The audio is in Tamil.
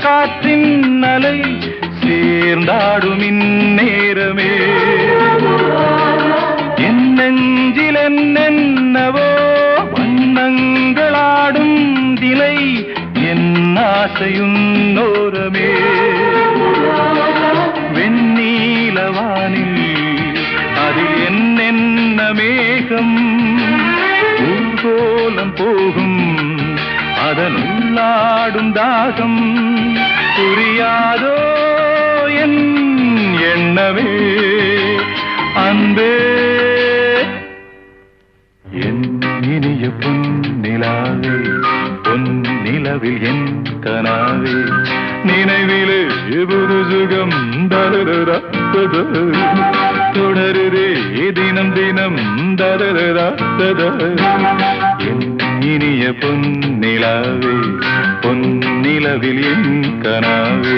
காற்றின் அலை சேர்ந்தாடும் இந்நேரமே என் நெஞ்சில் என்னென்னவோ வண்ணங்களாடும் திலை என் ஆசையுன்னோரமே வெண்ணீலவானில் அதில் என்னென்ன மேகம் ஊர்கோலம் போகும் அதனுள்ளாடும் தாகம் புரியாதோ என் எண்ணமே அன்பே என் இனிய பொன்னிலாவே பொன்னிலவில் என் கனாவே நினைவிலே புது சுகம் தரரா தொடருதே தினம் தினம் தரரா என் இனிய பொன்னிலாவே பொன்னிலவில் என் கனாவே